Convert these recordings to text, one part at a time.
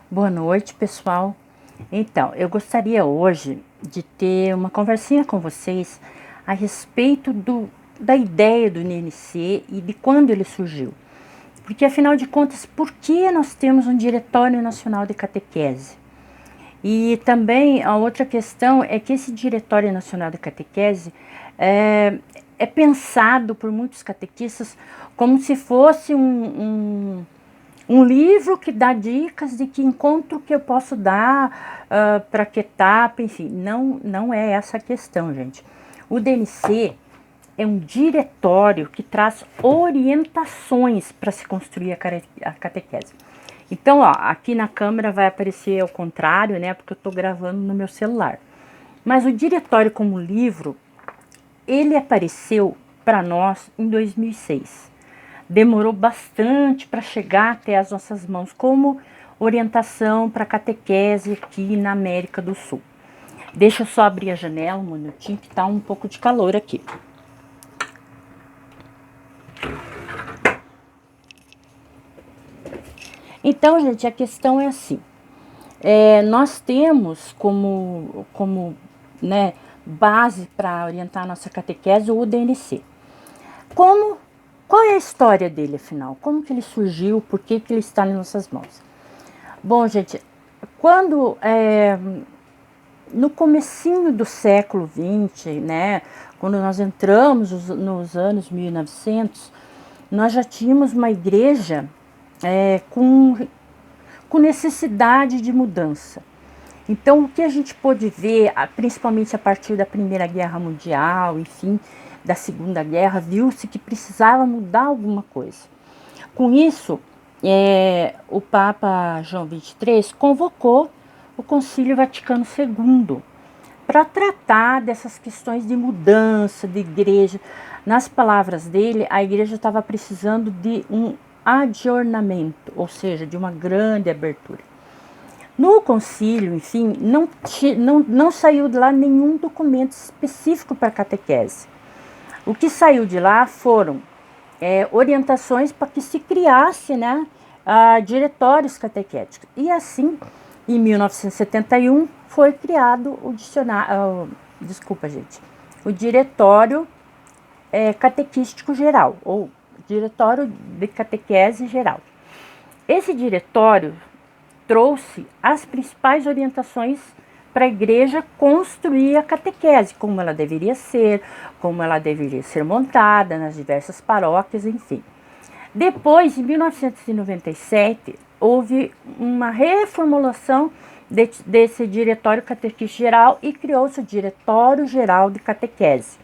Boa noite, pessoal. Então, eu gostaria hoje de ter uma conversinha com vocês a respeito da ideia do NNC e de quando ele surgiu. Porque, afinal de contas, por que nós temos um Diretório Nacional de Catequese? E também a outra questão é que esse Diretório Nacional de Catequese é pensado por muitos catequistas como se fosse um livro que dá dicas de que encontro que eu posso dar, para que etapa, enfim. Não é essa a questão, gente. O DNC é um diretório que traz orientações para se construir a catequese. Então, ó, aqui na câmera vai aparecer ao contrário, né? Porque eu estou gravando no meu celular. Mas o diretório como livro, ele apareceu para nós em 2006. Demorou bastante para chegar até as nossas mãos como orientação para catequese aqui na América do Sul. Deixa eu só abrir a janela um minutinho que tá um pouco de calor aqui. Então, gente, a questão é assim. Nós temos como né, base para orientar a nossa catequese o DNC. Qual é a história dele, afinal? Como que ele surgiu? Por que ele está nas nossas mãos? Bom, gente, no comecinho do século XX, né, quando nós entramos nos anos 1900, nós já tínhamos uma igreja com necessidade de mudança. Então, o que a gente pôde ver, principalmente a partir da Primeira Guerra Mundial, enfim, da Segunda Guerra, viu-se que precisava mudar alguma coisa. Com isso, o Papa João XXIII convocou o Concílio Vaticano II para tratar dessas questões de mudança de igreja. Nas palavras dele, a igreja estava precisando de um adornamento, ou seja, de uma grande abertura. No concílio, enfim, não saiu de lá nenhum documento específico para catequese. O que saiu de lá foram orientações para que se criasse, né, diretórios catequéticos. E assim, em 1971, foi criado o Diretório Catequístico Geral, ou Diretório de Catequese Geral. Esse diretório trouxe as principais orientações para a igreja construir a catequese, como ela deveria ser montada nas diversas paróquias, enfim. Depois, em 1997, houve uma reformulação desse Diretório Catequístico Geral e criou-se o Diretório Geral de Catequese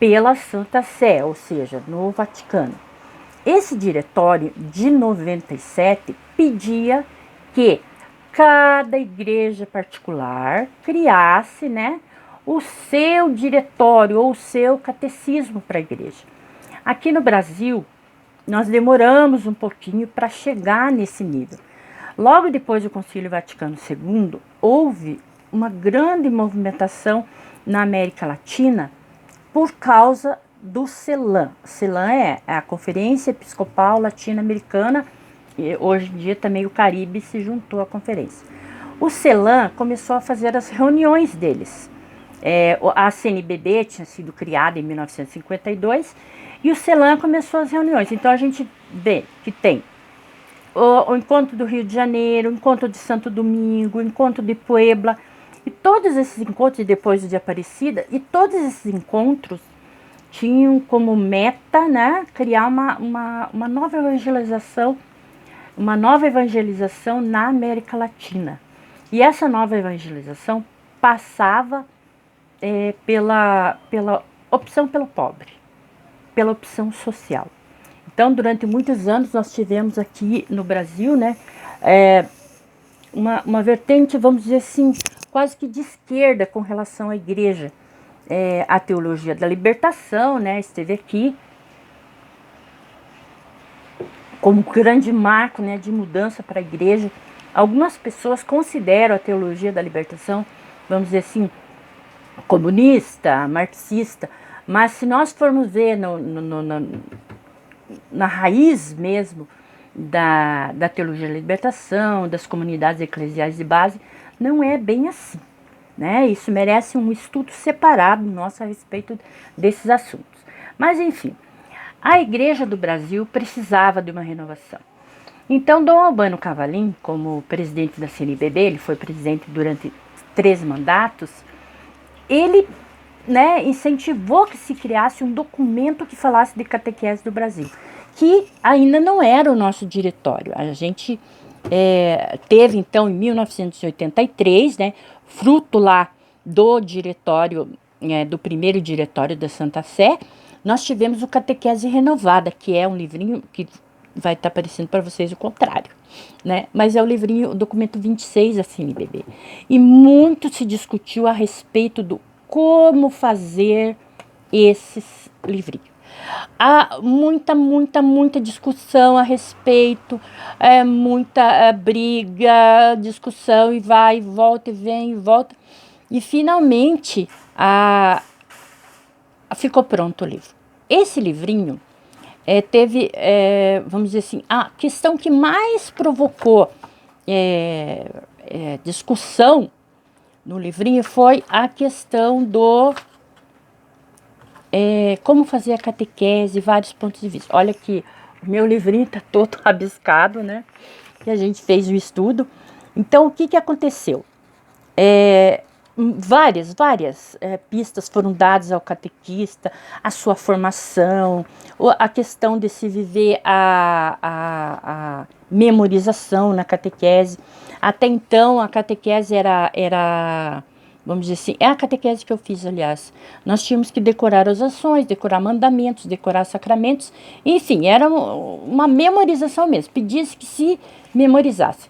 pela Santa Sé, ou seja, no Vaticano. Esse diretório de 97 pedia que cada igreja particular criasse, né, o seu diretório ou o seu catecismo para a igreja. Aqui no Brasil, nós demoramos um pouquinho para chegar nesse nível. Logo depois do Concílio Vaticano II, houve uma grande movimentação na América Latina por causa do CELAM. CELAM é a Conferência Episcopal Latino-Americana, e hoje em dia também o Caribe se juntou à conferência. O CELAM começou a fazer as reuniões deles. A CNBB tinha sido criada em 1952 e o CELAM começou as reuniões. Então a gente vê que tem o encontro do Rio de Janeiro, o encontro de Santo Domingo, o encontro de Puebla, e todos esses encontros, depois de Aparecida, e todos esses encontros tinham como meta, né, criar uma nova evangelização na América Latina. E essa nova evangelização passava pela opção pelo pobre, pela opção social. Então, durante muitos anos, nós tivemos aqui no Brasil, né, uma vertente, vamos dizer assim, quase que de esquerda com relação à igreja. A teologia da libertação, né, esteve aqui como grande marco, né, de mudança para a igreja. Algumas pessoas consideram a teologia da libertação, vamos dizer assim, comunista, marxista, mas se nós formos ver na raiz mesmo da teologia da libertação, das comunidades eclesiais de base. Não é bem assim, né? Isso merece um estudo separado nosso a respeito desses assuntos. Mas, enfim, a Igreja do Brasil precisava de uma renovação. Então, Dom Albano Cavalim, como presidente da CNBB, ele foi presidente durante 3 mandatos, ele, né, incentivou que se criasse um documento que falasse de catequese do Brasil, que ainda não era o nosso diretório. A gente teve, então, em 1983, né, fruto lá do diretório, do primeiro diretório da Santa Sé, nós tivemos o Catequese Renovada, que é um livrinho que vai estar aparecendo para vocês o contrário, né? Mas é o livrinho, o documento 26 da CNBB. E muito se discutiu a respeito do como fazer esses livrinhos. Há muita discussão a respeito, muita briga, discussão, e vai, e volta, e vem, e volta. E finalmente ficou pronto o livro. Esse livrinho teve, vamos dizer assim, a questão que mais provocou discussão no livrinho foi a questão do como fazer a catequese, vários pontos de vista. Olha que o meu livrinho está todo rabiscado, né? Que a gente fez o estudo. Então, o que aconteceu? Várias pistas foram dadas ao catequista, a sua formação, a questão de se viver a memorização na catequese. Até então, a catequese era, vamos dizer assim, é a catequese que eu fiz, aliás. Nós tínhamos que decorar as ações, decorar mandamentos, decorar sacramentos, enfim, era uma memorização mesmo, pedia-se que se memorizasse.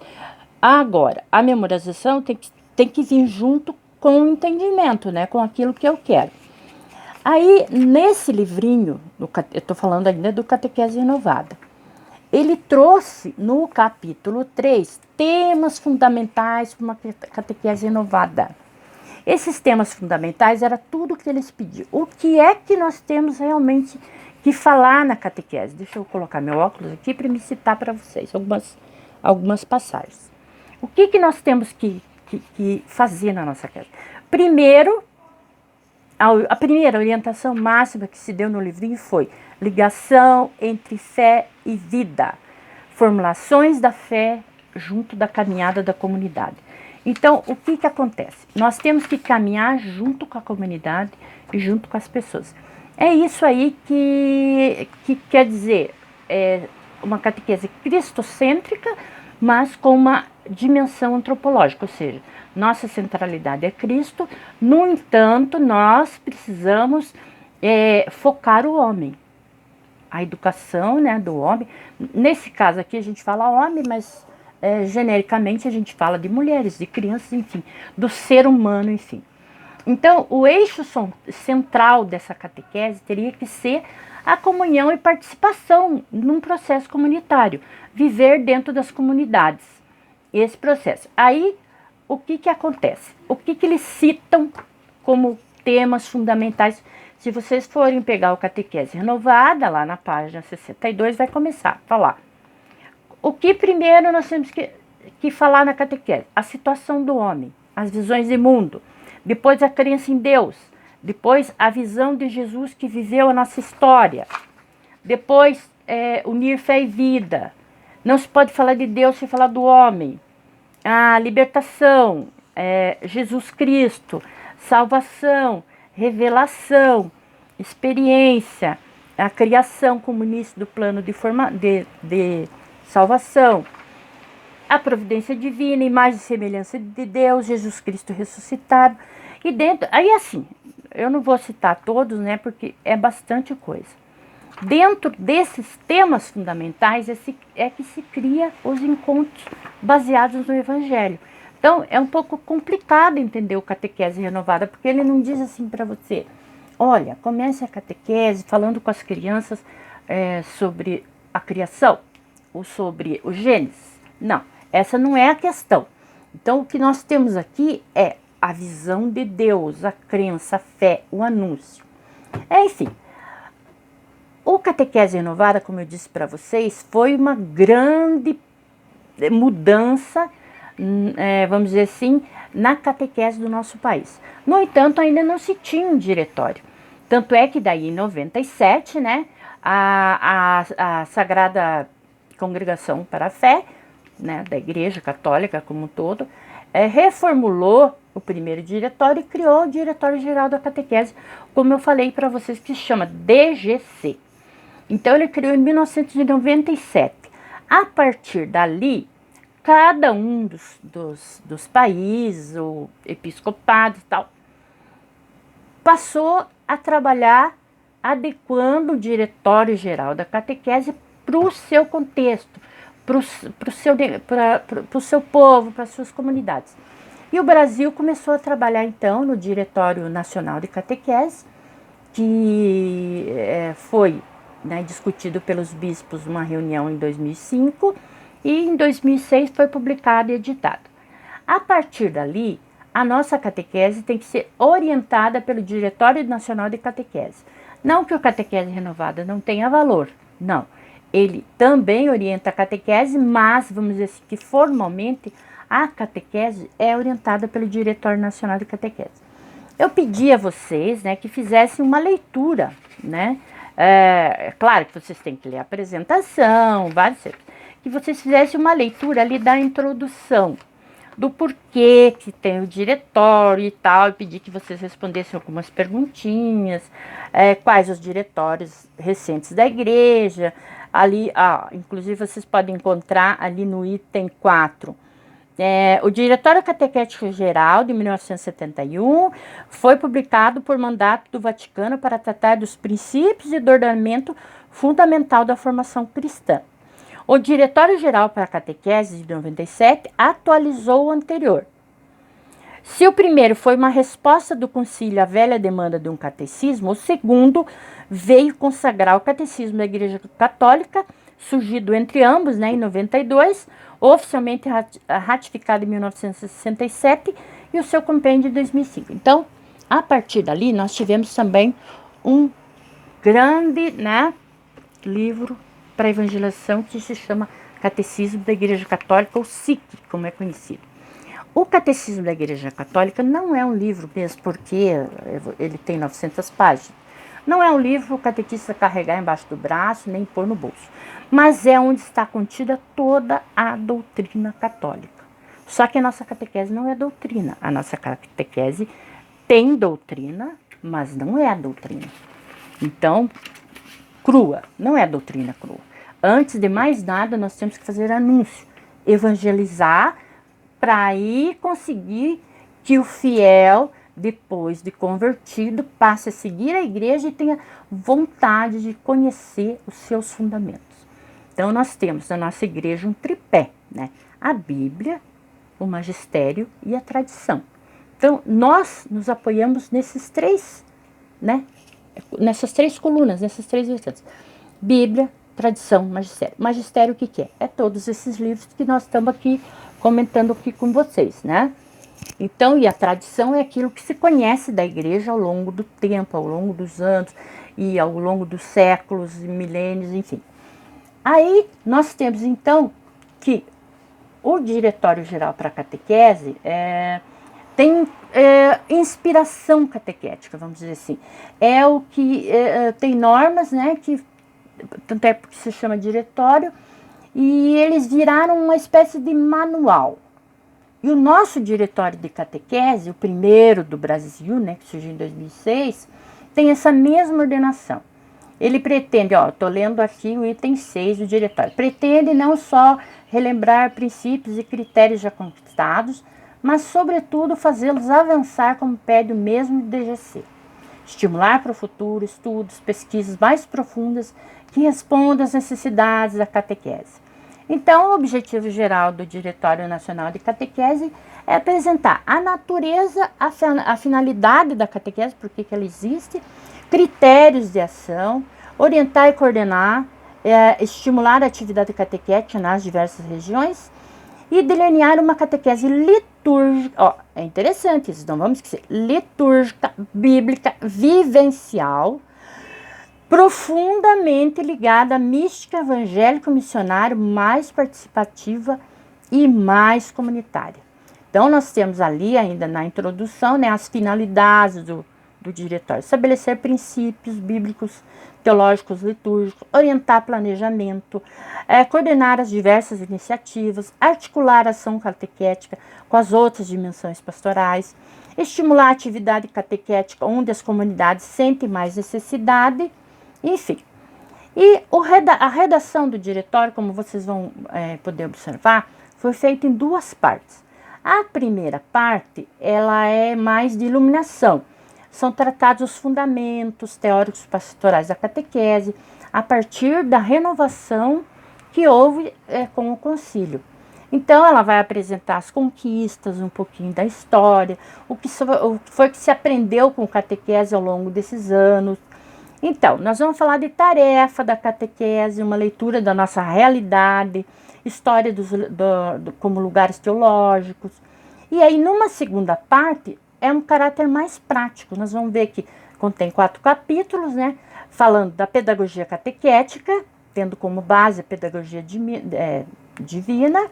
Agora, a memorização tem que vir junto com o entendimento, né, com aquilo que eu quero. Aí, nesse livrinho, eu estou falando ainda do Catequese Renovada, ele trouxe no capítulo 3 temas fundamentais para uma catequese renovada. Esses temas fundamentais era tudo que eles pediam. O que é que nós temos realmente que falar na catequese? Deixa eu colocar meu óculos aqui para me citar para vocês algumas passagens. O que nós temos que fazer na nossa catequese? Primeiro, a primeira orientação máxima que se deu no livrinho foi ligação entre fé e vida, formulações da fé junto da caminhada da comunidade. Então, o que acontece? Nós temos que caminhar junto com a comunidade e junto com as pessoas. É isso aí que quer dizer, uma catequese cristocêntrica, mas com uma dimensão antropológica, ou seja, nossa centralidade é Cristo. No entanto, nós precisamos focar o homem, a educação, né, do homem. Nesse caso aqui a gente fala homem, mas genericamente a gente fala de mulheres, de crianças, enfim, do ser humano, enfim. Então, o eixo central dessa catequese teria que ser a comunhão e participação num processo comunitário, viver dentro das comunidades, esse processo. Aí, o que acontece? O que eles citam como temas fundamentais? Se vocês forem pegar o Catequese Renovada, lá na página 62, vai começar a falar. O que primeiro nós temos que falar na catequese? A situação do homem, as visões de mundo, depois a crença em Deus, depois a visão de Jesus que viveu a nossa história, depois unir fé e vida. Não se pode falar de Deus sem falar do homem. A libertação, Jesus Cristo, salvação, revelação, experiência, a criação como início do plano de salvação, a providência divina, imagem e semelhança de Deus, Jesus Cristo ressuscitado. E dentro, aí assim, eu não vou citar todos, né, porque é bastante coisa. Dentro desses temas fundamentais é que se cria os encontros baseados no Evangelho. Então, é um pouco complicado entender o Catequese Renovada, porque ele não diz assim para você, olha, comece a catequese falando com as crianças sobre a criação, ou sobre o Gênesis. Não, essa não é a questão. Então, o que nós temos aqui é a visão de Deus, a crença, a fé, o anúncio. Enfim, O Catequese Renovada, como eu disse para vocês, foi uma grande mudança, vamos dizer assim, na catequese do nosso país. No entanto, ainda não se tinha um diretório. Tanto é que daí em 97, né, a Sagrada Congregação para a Fé, né, da Igreja Católica como um todo, reformulou o primeiro diretório e criou o Diretório Geral da Catequese, como eu falei para vocês, que se chama DGC. Então ele criou em 1997. A partir dali, cada um dos países, o episcopado e tal, passou a trabalhar adequando o Diretório Geral da Catequese para o seu contexto, para o seu povo, para as suas comunidades. E o Brasil começou a trabalhar então no Diretório Nacional de Catequese, que foi, né, discutido pelos bispos numa reunião em 2005 e em 2006 foi publicado e editado. A partir dali, a nossa catequese tem que ser orientada pelo Diretório Nacional de Catequese. Não que o Catequese Renovada não tenha valor, não. Ele também orienta a catequese, mas vamos dizer assim, que formalmente a catequese é orientada pelo Diretório Nacional de Catequese. Eu pedi a vocês, né, que fizessem uma leitura, né? Claro que vocês têm que ler a apresentação, que vocês fizessem uma leitura ali da introdução, do porquê que tem o diretório e tal, e pedi que vocês respondessem algumas perguntinhas, quais os diretórios recentes da igreja, ali, inclusive vocês podem encontrar ali no item 4, o Diretório Catequético Geral de 1971 foi publicado por mandato do Vaticano para tratar dos princípios e do ordenamento fundamental da formação cristã. O Diretório Geral para a Catequese de 97 atualizou o anterior. Se o primeiro foi uma resposta do concílio à velha demanda de um catecismo, o segundo veio consagrar o catecismo da Igreja Católica, surgido entre ambos, né, em 92, oficialmente ratificado em 1967 e o seu compêndio em 2005. Então, a partir dali, nós tivemos também um grande, né, livro para evangelização que se chama Catecismo da Igreja Católica, ou SIC, como é conhecido. O Catecismo da Igreja Católica não é um livro mesmo, porque ele tem 900 páginas. Não é um livro para o catequista carregar embaixo do braço, nem pôr no bolso. Mas é onde está contida toda a doutrina católica. Só que a nossa catequese não é doutrina. A nossa catequese tem doutrina, mas não é a doutrina. Então, crua, não é a doutrina crua. Antes de mais nada, nós temos que fazer anúncio, evangelizar, para aí conseguir que o fiel, depois de convertido, passe a seguir a igreja e tenha vontade de conhecer os seus fundamentos. Então, nós temos na nossa igreja um tripé, né? A Bíblia, o magistério e a tradição. Então, nós nos apoiamos nesses três, né? Nessas três colunas, nessas três vertentes. Bíblia, tradição, magistério. Magistério o que é? É todos esses livros que nós estamos aqui comentando aqui com vocês, né? Então, e a tradição é aquilo que se conhece da igreja ao longo do tempo, ao longo dos anos e ao longo dos séculos e milênios, enfim. Aí, nós temos, então, que o Diretório Geral para a Catequese tem inspiração catequética, vamos dizer assim. É o que tem normas, né, que tanto é porque se chama diretório, e eles viraram uma espécie de manual. E o nosso Diretório de Catequese, o primeiro do Brasil, né, que surgiu em 2006, tem essa mesma ordenação. Ele pretende, estou lendo aqui o item 6 do diretório, pretende não só relembrar princípios e critérios já conquistados, mas, sobretudo, fazê-los avançar como pede o mesmo DGC. Estimular para o futuro estudos, pesquisas mais profundas que respondam às necessidades da catequese. Então, o objetivo geral do Diretório Nacional de Catequese é apresentar a natureza, a finalidade da catequese, por que ela existe, critérios de ação, orientar e coordenar, estimular a atividade catequética nas diversas regiões e delinear uma catequese litúrgica, é interessante isso, não vamos esquecer, litúrgica, bíblica, vivencial, profundamente ligada à mística evangélico-missionário, mais participativa e mais comunitária. Então, nós temos ali, ainda na introdução, né, as finalidades do diretório: estabelecer princípios bíblicos, teológicos, litúrgicos, orientar planejamento, coordenar as diversas iniciativas, articular a ação catequética com as outras dimensões pastorais, estimular a atividade catequética onde as comunidades sentem mais necessidade, enfim. E a redação do diretório, como vocês vão poder observar, foi feita em duas partes. A primeira parte, ela é mais de iluminação. São tratados os fundamentos teóricos pastorais da catequese, a partir da renovação que houve com o concílio. Então, ela vai apresentar as conquistas, um pouquinho da história, o que foi que se aprendeu com catequese ao longo desses anos. Então, nós vamos falar de tarefa da catequese, uma leitura da nossa realidade, história como lugares teológicos. E aí, numa segunda parte, é um caráter mais prático. Nós vamos ver que contém 4 capítulos, né? Falando da pedagogia catequética, tendo como base a pedagogia divina,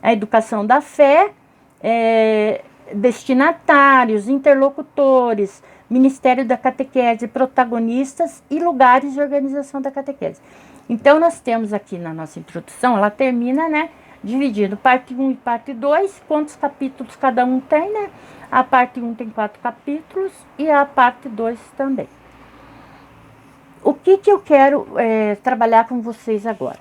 a educação da fé, destinatários, interlocutores, ministério da catequese, protagonistas e lugares de organização da catequese. Então, nós temos aqui na nossa introdução, ela termina, né, dividido parte 1 e parte 2, quantos capítulos cada um tem, né? A parte 1 tem 4 capítulos e a parte 2 também. O que eu quero trabalhar com vocês agora?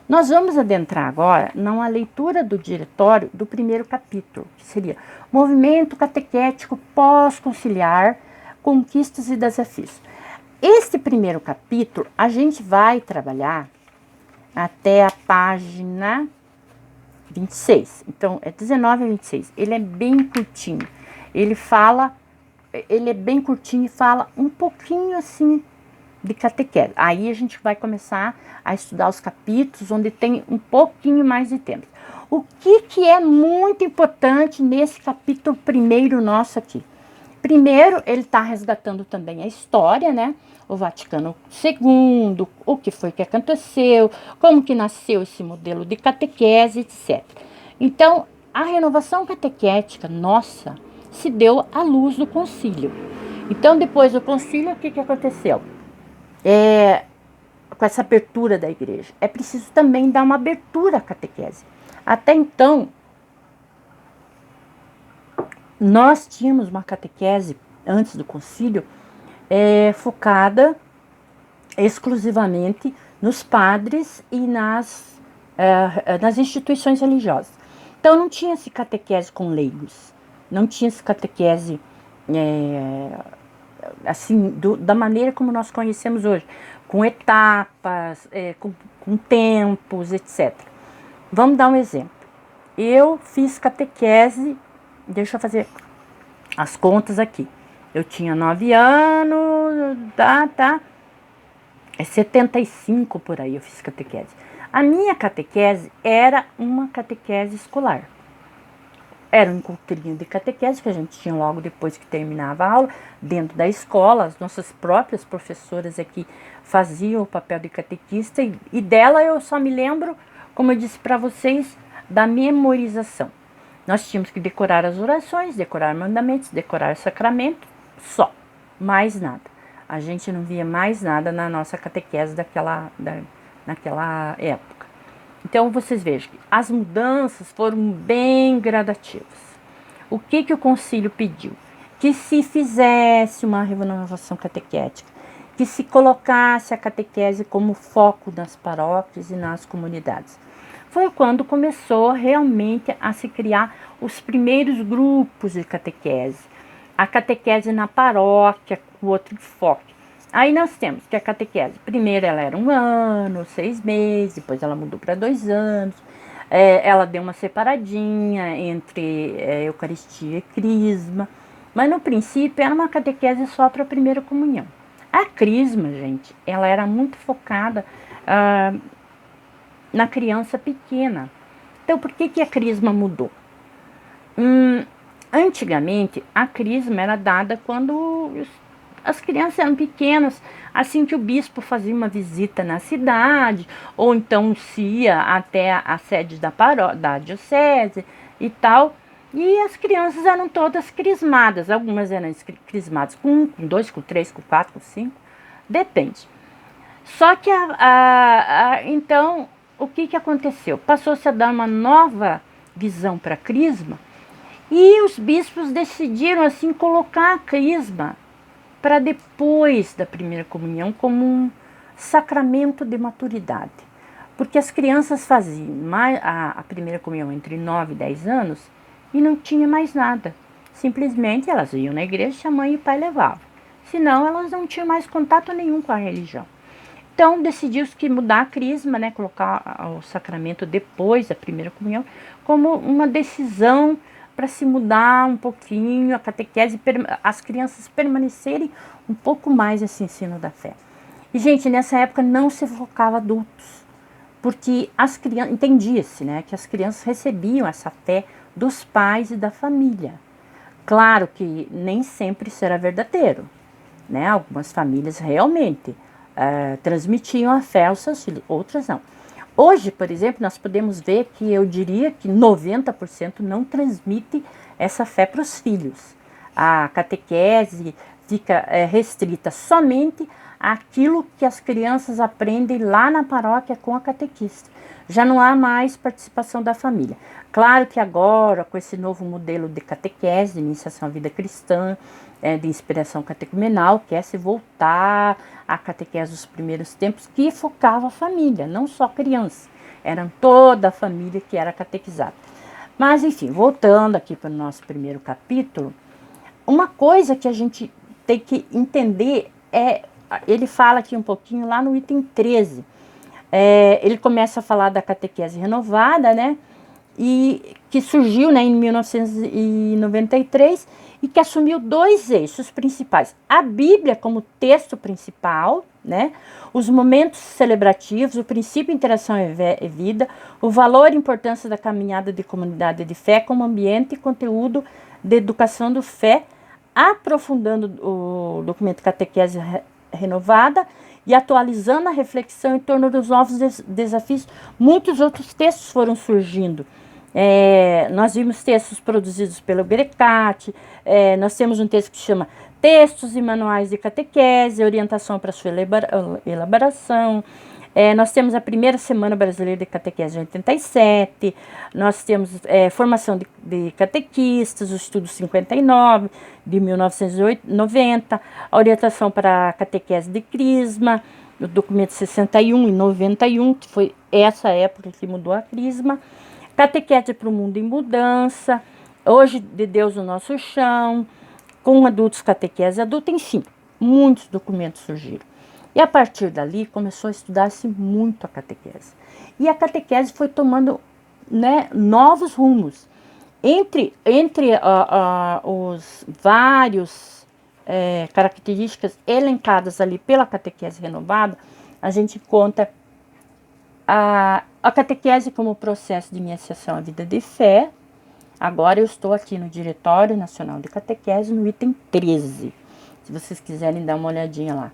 Nós vamos adentrar agora numa leitura do diretório do primeiro capítulo, que seria Movimento Catequético Pós-Conciliar, Conquistas e Desafios. Este primeiro capítulo a gente vai trabalhar até a página 26. Então, é 19 a 26. Ele é bem curtinho. Ele é bem curtinho e fala um pouquinho assim de catequese. Aí a gente vai começar a estudar os capítulos onde tem um pouquinho mais de tempo. O que é muito importante nesse capítulo primeiro nosso aqui? Primeiro, ele está resgatando também a história, né? O Vaticano II, o que foi que aconteceu, como que nasceu esse modelo de catequese, etc. Então, a renovação catequética nossa se deu à luz do concílio. Então, depois do concílio, o que aconteceu? Com essa abertura da igreja, é preciso também dar uma abertura à catequese. Até então, nós tínhamos uma catequese, antes do concílio, focada exclusivamente nos padres e nas instituições religiosas. Então, não tinha-se catequese com leigos, não tinha-se catequese assim, da maneira como nós conhecemos hoje, com etapas, com tempos, etc. Vamos dar um exemplo. Eu fiz catequese, deixa eu fazer as contas aqui. Eu tinha 9 anos, é 75 por aí eu fiz catequese. A minha catequese era uma catequese escolar. Era um encontrinho de catequese que a gente tinha logo depois que terminava a aula, dentro da escola. As nossas próprias professoras aqui faziam o papel de catequista e dela eu só me lembro, como eu disse para vocês, da memorização. Nós tínhamos que decorar as orações, decorar mandamentos, decorar sacramentos, só, mais nada. A gente não via mais nada na nossa catequese naquela época. Então, vocês vejam que as mudanças foram bem gradativas. O que o concílio pediu? Que se fizesse uma renovação catequética, que se colocasse a catequese como foco nas paróquias e nas comunidades. Foi quando começou realmente a se criar os primeiros grupos de catequese. A catequese na paróquia, com outro enfoque. Aí nós temos que a catequese, primeiro ela era 1 ano, 6 meses, depois ela mudou para 2 anos. Ela deu uma separadinha entre Eucaristia e Crisma. Mas no princípio era uma catequese só para a primeira comunhão. A Crisma, gente, ela era muito focada na criança pequena. Então, por que a Crisma mudou? Antigamente, a Crisma era dada quando as crianças eram pequenas, assim que o bispo fazia uma visita na cidade, ou então se ia até a sede da diocese e tal, e as crianças eram todas crismadas, algumas eram crismadas com 1, com 2, com 3, com 4, com 5, depende. Só que então, o que aconteceu? Passou-se a dar uma nova visão para a crisma, e os bispos decidiram assim colocar a crisma para depois da primeira comunhão como um sacramento de maturidade. Porque as crianças faziam a primeira comunhão entre 9 e 10 anos e não tinha mais nada. Simplesmente elas iam na igreja, a mãe e o pai levavam. Senão elas não tinham mais contato nenhum com a religião. Então decidiu-se que mudar a crisma, né, colocar o sacramento depois da primeira comunhão, como uma decisão para se mudar um pouquinho a catequese, as crianças permanecerem um pouco mais nesse ensino da fé. E, gente, nessa época não se focava adultos, porque as crianças, entendia-se, né, que as crianças recebiam essa fé dos pais e da família. Claro que nem sempre isso era verdadeiro, né? Algumas famílias realmente transmitiam a fé aos seus filhos, outras não. Hoje, por exemplo, nós podemos ver que eu diria que 90% não transmite essa fé para os filhos. A catequese fica restrita somente àquilo que as crianças aprendem lá na paróquia com a catequista. Já não há mais participação da família. Claro que agora, com esse novo modelo de catequese, de iniciação à vida cristã, de inspiração catecumenal, quer se voltar à catequese dos primeiros tempos, que focava a família, não só criança. Era toda a família que era catequizada. Mas, enfim, voltando aqui para o nosso primeiro capítulo, uma coisa que a gente tem que entender ele fala aqui um pouquinho lá no item 13. Ele começa a falar da catequese renovada, né? E que surgiu, né, em 1993 e que assumiu 2 eixos principais: a Bíblia como texto principal, né, os momentos celebrativos, o princípio interação e vida, o valor e importância da caminhada de comunidade de fé como ambiente e conteúdo de educação do fé, aprofundando o documento Catequese Renovada e atualizando a reflexão em torno dos novos desafios. Muitos outros textos foram surgindo. Nós vimos textos produzidos pelo Berecati, nós temos um texto que chama Textos e Manuais de Catequese, Orientação para sua elaboração. Nós temos a primeira Semana Brasileira de Catequese de 87, nós temos Formação de Catequistas, o Estudo 59, de 1990, a Orientação para a Catequese de Crisma, o documento 61 e 91, que foi essa época que mudou a Crisma, Catequese para o Mundo em Mudança, Hoje de Deus no Nosso Chão, com adultos, catequese adulta, enfim, muitos documentos surgiram. E a partir dali começou a estudar-se muito a catequese. E a catequese foi tomando, né, novos rumos. Entre os vários características elencadas ali pela catequese renovada, a gente conta a catequese como processo de iniciação à vida de fé. Agora eu estou aqui no Diretório Nacional de Catequese, no item 13, se vocês quiserem dar uma olhadinha lá.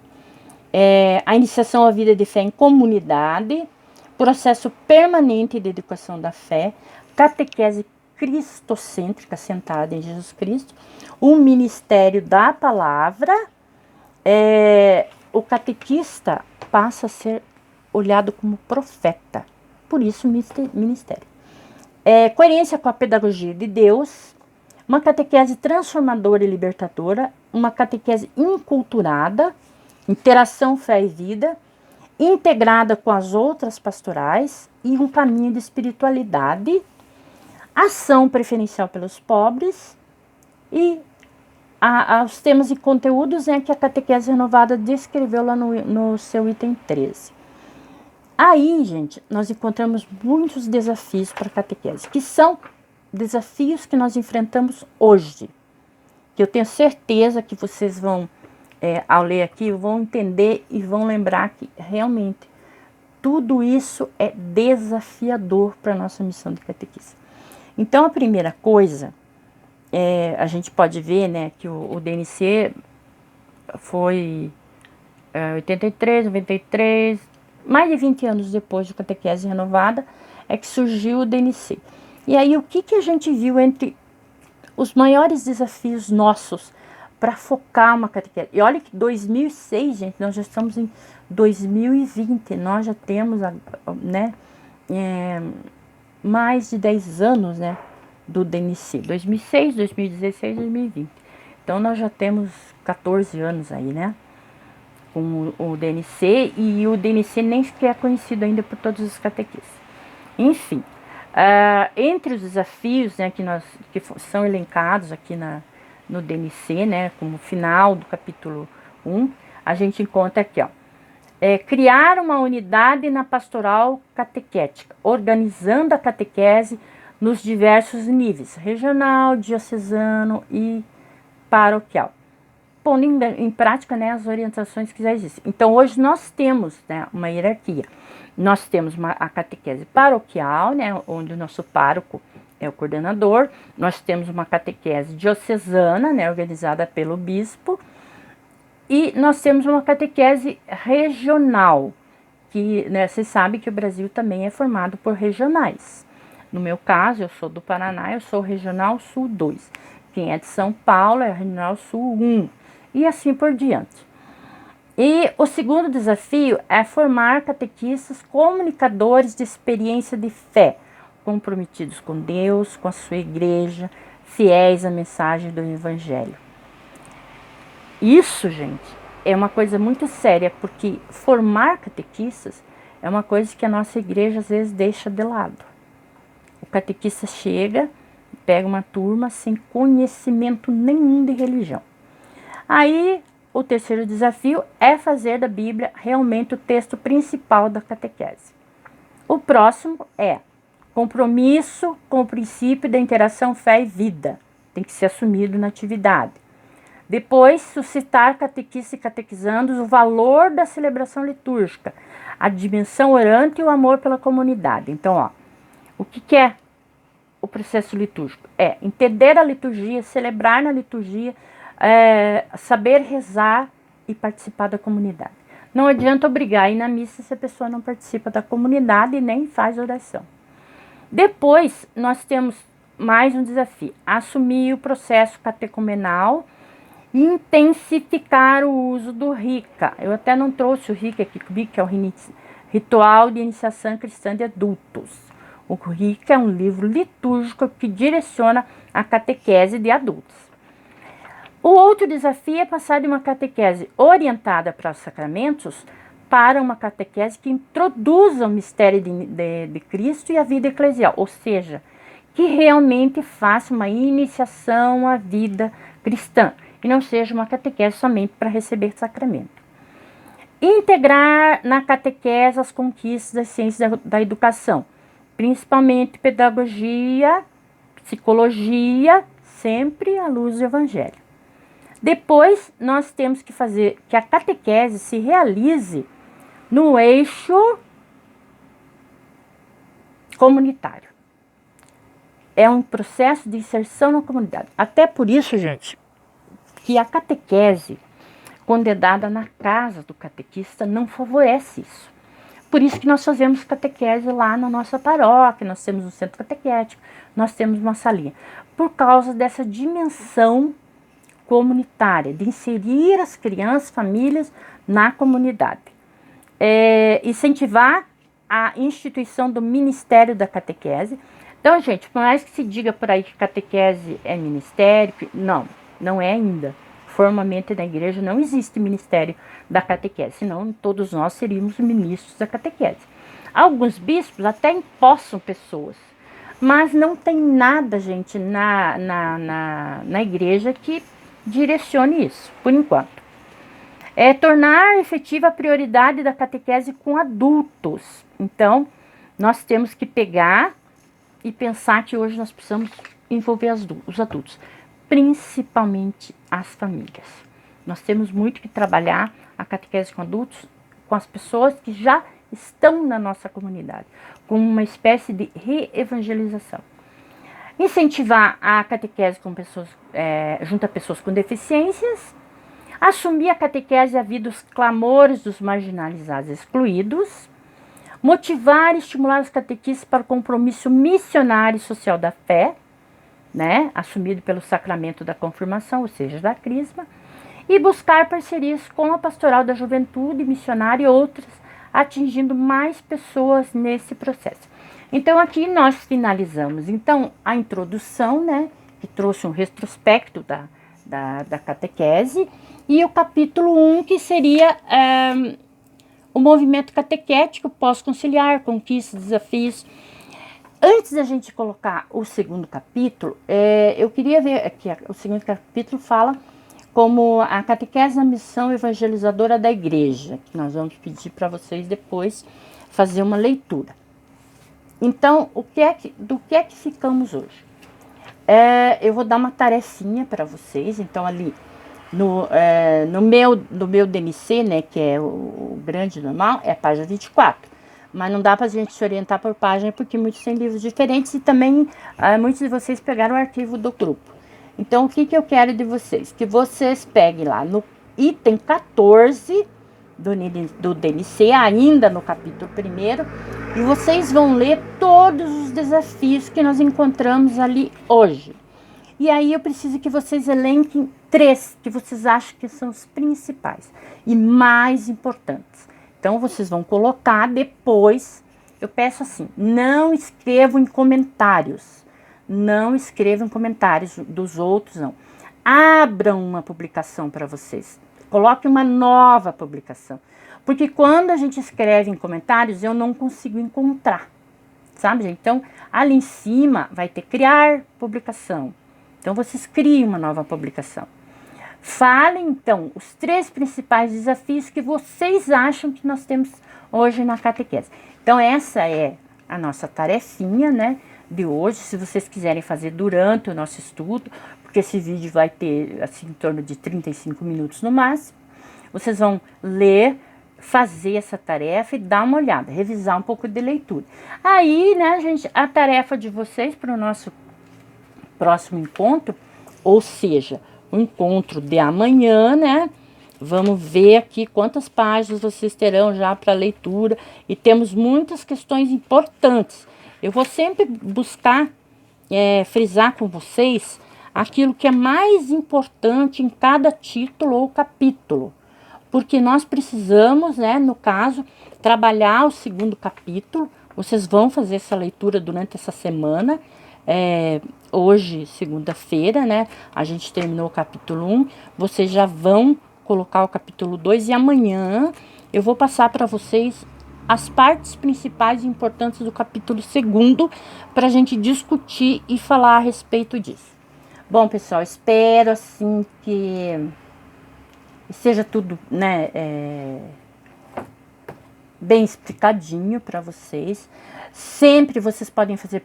A iniciação à vida de fé em comunidade, processo permanente de educação da fé, catequese cristocêntrica, centrada em Jesus Cristo, o ministério da palavra, o catequista passa a ser olhado como profeta, por isso ministério. Coerência com a pedagogia de Deus, uma catequese transformadora e libertadora, uma catequese inculturada, interação fé e vida, integrada com as outras pastorais e um caminho de espiritualidade, ação preferencial pelos pobres e os temas e conteúdos que a catequese renovada descreveu lá no seu item 13. Aí, gente, nós encontramos muitos desafios para a catequese, que são desafios que nós enfrentamos hoje, que eu tenho certeza que vocês vão, ao ler aqui, vão entender e vão lembrar que realmente tudo isso é desafiador para a nossa missão de catequista. Então, a primeira coisa, a gente pode ver, né, que o DNC foi 83, 93, mais de 20 anos depois de catequese renovada, é que surgiu o DNC. E aí, o que a gente viu entre os maiores desafios nossos para focar uma catequese? E olha que 2006, gente, nós já estamos em 2020, nós já temos, né, mais de 10 anos, né, do DNC, 2006, 2016, 2020. Então, nós já temos 14 anos aí, né, com o DNC, e o DNC nem sequer é conhecido ainda por todos os catequistas. Enfim, entre os desafios, né, que são elencados aqui no DNC, né, como final do capítulo 1, a gente encontra aqui, ó, criar uma unidade na pastoral catequética, organizando a catequese nos diversos níveis, regional, diocesano e paroquial, pondo em prática, né, as orientações que já existem. Então, hoje nós temos, né, uma hierarquia. Nós temos a catequese paroquial, né, onde o nosso pároco é o coordenador. Nós temos uma catequese diocesana, né, organizada pelo bispo. E nós temos uma catequese regional, que, né, você sabe que o Brasil também é formado por regionais. No meu caso, eu sou do Paraná, eu sou Regional Sul 2. Quem é de São Paulo é Regional Sul 1. E assim por diante. E o segundo desafio é formar catequistas comunicadores de experiência de fé, comprometidos com Deus, com a sua igreja, fiéis à mensagem do Evangelho. Isso, gente, é uma coisa muito séria, porque formar catequistas é uma coisa que a nossa igreja às vezes deixa de lado. O catequista chega, pega uma turma sem conhecimento nenhum de religião. Aí, o terceiro desafio é fazer da Bíblia realmente o texto principal da catequese. O próximo é compromisso com o princípio da interação fé e vida. Tem que ser assumido na atividade. Depois, suscitar catequistas e catequizandos o valor da celebração litúrgica, a dimensão orante e o amor pela comunidade. Então, ó, o que é o processo litúrgico? É entender a liturgia, celebrar na liturgia, saber rezar e participar da comunidade. Não adianta obrigar a ir na missa se a pessoa não participa da comunidade e nem faz oração. Depois, nós temos mais um desafio: assumir o processo catecumenal e intensificar o uso do RICA. Eu até não trouxe o RICA aqui comigo, que é o Ritual de Iniciação Cristã de Adultos. O RICA é um livro litúrgico que direciona a catequese de adultos. O outro desafio é passar de uma catequese orientada para os sacramentos para uma catequese que introduza o mistério de Cristo e a vida eclesial, ou seja, que realmente faça uma iniciação à vida cristã e não seja uma catequese somente para receber sacramento. Integrar na catequese as conquistas das ciências da educação, principalmente pedagogia, psicologia, sempre à luz do Evangelho. Depois, nós temos que fazer que a catequese se realize no eixo comunitário. É um processo de inserção na comunidade. Até por isso, gente, que a catequese, quando é dada na casa do catequista, não favorece isso. Por isso que nós fazemos catequese lá na nossa paróquia, nós temos um centro catequético, nós temos uma salinha. Por causa dessa dimensão comunitária, de inserir as crianças, famílias na comunidade. Incentivar a instituição do Ministério da Catequese. Então, gente, por mais que se diga por aí que catequese é ministério, não é ainda. Formalmente na igreja não existe Ministério da Catequese, senão todos nós seríamos ministros da catequese. Alguns bispos até empossam pessoas, mas não tem nada, gente, na igreja que direcione isso, por enquanto. Tornar efetiva a prioridade da catequese com adultos. Então, nós temos que pegar e pensar que hoje nós precisamos envolver os adultos, principalmente as famílias. Nós temos muito que trabalhar a catequese com adultos, com as pessoas que já estão na nossa comunidade, com uma espécie de reevangelização. Incentivar a catequese com pessoas, junto a pessoas com deficiências, Assumir a catequese à vida os clamores dos marginalizados e excluídos. Motivar e estimular os catequistas para o compromisso missionário e social da fé, né, assumido pelo sacramento da confirmação, ou seja, da crisma, e buscar parcerias com a pastoral da juventude, missionária e outras, atingindo mais pessoas nesse processo. Então, aqui nós finalizamos, então, a introdução, né, que trouxe um retrospecto da catequese, e o capítulo 1, que seria o movimento catequético pós-conciliar, conquistas, desafios. Antes da gente colocar o segundo capítulo, eu queria ver aqui, o segundo capítulo fala como a catequese na missão evangelizadora da igreja, que nós vamos pedir para vocês depois fazer uma leitura. Então, do que é que ficamos hoje? Eu vou dar uma tarefinha para vocês, então ali no meu DMC, né, que é o grande normal, é a página 24. Mas não dá pra gente se orientar por página, porque muitos têm livros diferentes e também muitos de vocês pegaram o arquivo do grupo. Então, o que eu quero de vocês? Que vocês peguem lá no item 14 do DMC, ainda no capítulo 1, e vocês vão ler todos os desafios que nós encontramos ali hoje. E aí eu preciso que vocês elenquem 3 que vocês acham que são os principais e mais importantes. Então, vocês vão colocar depois, eu peço assim, não escrevam em comentários. Não escrevam em comentários dos outros, não. Abram uma publicação para vocês. Coloquem uma nova publicação. Porque quando a gente escreve em comentários, eu não consigo encontrar. Sabe, gente? Então, ali em cima vai ter criar publicação. Então, vocês criem uma nova publicação. Falem, então, os 3 principais desafios que vocês acham que nós temos hoje na catequese. Então, essa é a nossa tarefinha, né, de hoje. Se vocês quiserem fazer durante o nosso estudo, porque esse vídeo vai ter, assim, em torno de 35 minutos no máximo, vocês vão ler, fazer essa tarefa e dar uma olhada, revisar um pouco de leitura. Aí, né, gente, a tarefa de vocês para o nosso próximo encontro, ou seja, o encontro de amanhã, né? Vamos ver aqui quantas páginas vocês terão já para leitura, e temos muitas questões importantes. Eu vou sempre buscar frisar com vocês aquilo que é mais importante em cada título ou capítulo, porque nós precisamos, né, no caso, trabalhar o segundo capítulo. Vocês vão fazer essa leitura durante essa semana. Hoje, segunda-feira, né, a gente terminou o capítulo 1, vocês já vão colocar o capítulo 2 e amanhã eu vou passar para vocês as partes principais e importantes do capítulo 2 para a gente discutir e falar a respeito disso. Bom, pessoal, espero assim que seja tudo, né, bem explicadinho para vocês. Sempre vocês podem fazer